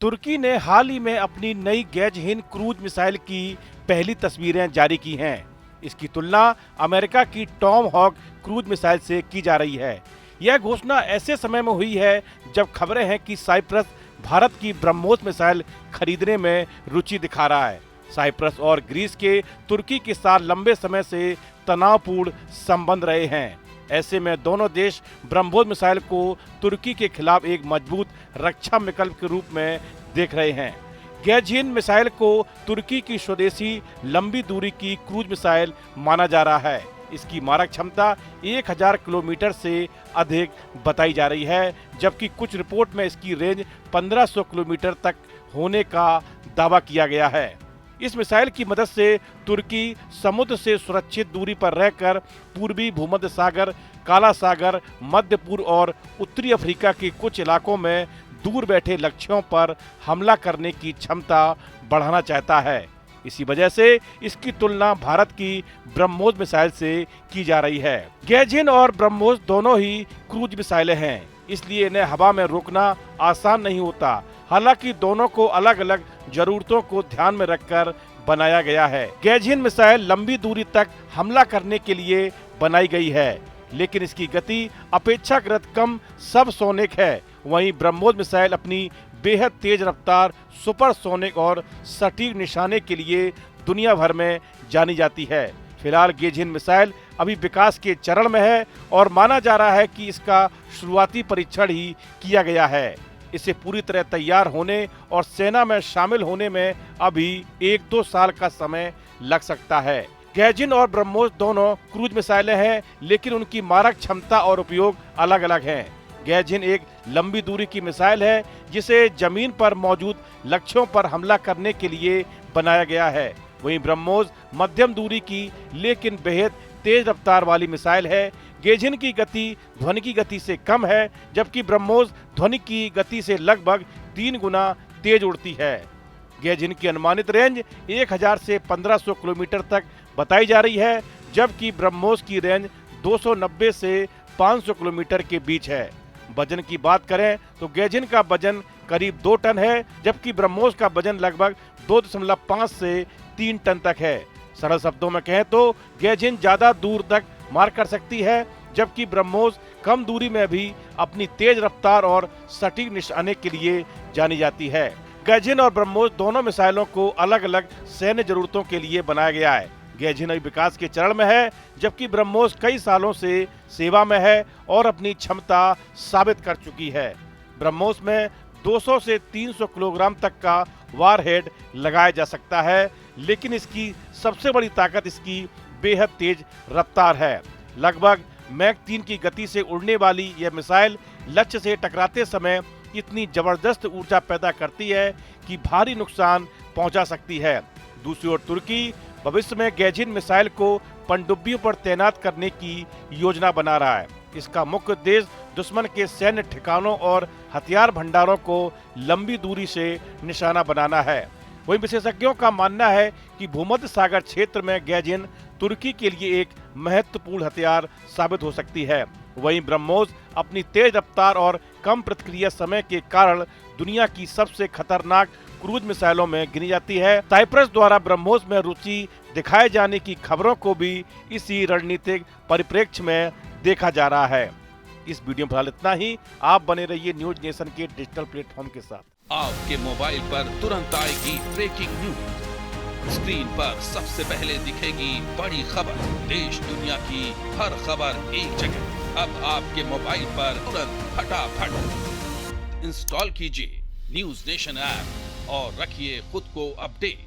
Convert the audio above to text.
तुर्की ने हाल ही में अपनी नई गैज-हिंद क्रूज मिसाइल की पहली तस्वीरें जारी की हैं। इसकी तुलना अमेरिका की टॉम हॉक क्रूज मिसाइल से की जा रही है। यह घोषणा ऐसे समय में हुई है जब खबरें हैं कि साइप्रस भारत की ब्रह्मोस मिसाइल खरीदने में रुचि दिखा रहा है। साइप्रस और ग्रीस के तुर्की के साथ लंबे समय से तनावपूर्ण संबंध रहे हैं। ऐसे में दोनों देश ब्रह्मोस मिसाइल को तुर्की के खिलाफ एक मजबूत रक्षा विकल्प के रूप में देख रहे हैं। गैज-हिंद मिसाइल को तुर्की की स्वदेशी लंबी दूरी की क्रूज मिसाइल माना जा रहा है। इसकी मारक क्षमता 1000 किलोमीटर से अधिक बताई जा रही है, जबकि कुछ रिपोर्ट में इसकी रेंज 1500 किलोमीटर तक होने का दावा किया गया है। इस मिसाइल की मदद से तुर्की समुद्र से सुरक्षित दूरी पर रहकर पूर्वी भूमध्य सागर, काला सागर, मध्य पूर्व और उत्तरी अफ्रीका के कुछ इलाकों में दूर बैठे लक्ष्यों पर हमला करने की क्षमता बढ़ाना चाहता है। इसी वजह से इसकी तुलना भारत की ब्रह्मोस मिसाइल से की जा रही है। गैज-हिंद और ब्रह्मोस दोनों ही क्रूज मिसाइलें हैं, इसलिए इन्हें हवा में रोकना आसान नहीं होता। हालांकि दोनों को अलग अलग जरूरतों को ध्यान में रखकर बनाया गया है। गैज-हिंद मिसाइल लंबी दूरी तक हमला करने के लिए बनाई गई है, लेकिन इसकी गति अपेक्षाकृत कम सबसोनिक है। वहीं ब्रह्मोस मिसाइल अपनी बेहद तेज रफ्तार, सुपरसोनिक और सटीक निशाने के लिए दुनिया भर में जानी जाती है। फिलहाल गैज-हिंद मिसाइल अभी विकास के चरण में है और माना जा रहा है कि इसका शुरुआती परीक्षण ही किया गया है। इसे पूरी तरह तैयार होने और सेना में शामिल होने में अभी 1-2 साल का समय लग सकता है। गैज-हिंद और ब्रह्मोस दोनों क्रूज मिसाइलें हैं, लेकिन उनकी मारक क्षमता और उपयोग अलग अलग हैं। गैज-हिंद एक लंबी दूरी की मिसाइल है, जिसे जमीन पर मौजूद लक्ष्यों पर हमला करने के लिए बनाया गया है। वहीं ब्रह्मोस मध्यम दूरी की लेकिन बेहद तेज रफ्तार वाली मिसाइल है। गैज-हिंद की गति ध्वनि की गति से कम है, जबकि ब्रह्मोस ध्वनि की गति से लगभग 3 गुना तेज उड़ती है। गैज-हिंद की अनुमानित रेंज 1000 से 1500 किलोमीटर तक बताई जा रही है, जबकि ब्रह्मोस की रेंज 290 से 500 किलोमीटर के बीच है। वजन की बात करें तो गैज-हिंद का वजन करीब 2 टन है, जबकि ब्रह्मोस का वजन लगभग 2.5 से 3 टन तक है। सरल शब्दों में कहें तो गैज-हिंद ज्यादा दूर तक मार कर सकती है, जबकि ब्रह्मोस कम दूरी में भी अपनी तेज रफ्तार और सटीक निशाने के लिए जानी जाती है। गैज-हिंद और ब्रह्मोस दोनों मिसाइलों को अलग अलग सैन्य जरूरतों के लिए बनाया गया है। गैज-हिंद अभी विकास के चरण में है, जबकि ब्रह्मोस कई सालों से सेवा में है और अपनी क्षमता साबित कर चुकी है। ब्रह्मोस में 200 से 300 किलोग्राम तक का वारहेड लगाया जा सकता है, लेकिन इसकी सबसे बड़ी ताकत इसकी बेहद तेज रफ्तार है। लगभग मैक 3 की गति से उड़ने वाली यह मिसाइल लक्ष्य से टकराते समय इतनी जबरदस्त ऊर्जा पैदा करती है कि भारी नुकसान पहुंचा सकती है। दूसरी ओर तुर्की भविष्य में गैज-हिंद मिसाइल को पनडुब्बियों पर तैनात करने की योजना बना रहा है। इसका मुख्य उद्देश्य दुश्मन के सैन्य ठिकानों और हथियार भंडारों को लंबी दूरी से निशाना बनाना है। वहीं विशेषज्ञों का मानना है कि भूमध्य सागर क्षेत्र में गैज-हिंद तुर्की के लिए एक महत्वपूर्ण हथियार साबित हो सकती है। वहीं ब्रह्मोस अपनी तेज रफ्तार और कम प्रतिक्रिया समय के कारण दुनिया की सबसे खतरनाक क्रूज मिसाइलों में गिनी जाती है। साइप्रस द्वारा ब्रह्मोस में रुचि दिखाए जाने की खबरों को भी इसी रणनीतिक परिप्रेक्ष्य में देखा जा रहा है। इस वीडियो में फिलहाल इतना ही। आप बने रहिए न्यूज नेशन के डिजिटल प्लेटफॉर्म के साथ। आपके मोबाइल पर तुरंत आएगी ब्रेकिंग न्यूज। स्क्रीन पर सबसे पहले दिखेगी बड़ी खबर। देश दुनिया की हर खबर एक जगह। अब आपके मोबाइल पर तुरंत फटाफट इंस्टॉल कीजिए न्यूज नेशन ऐप और रखिए खुद को अपडेट।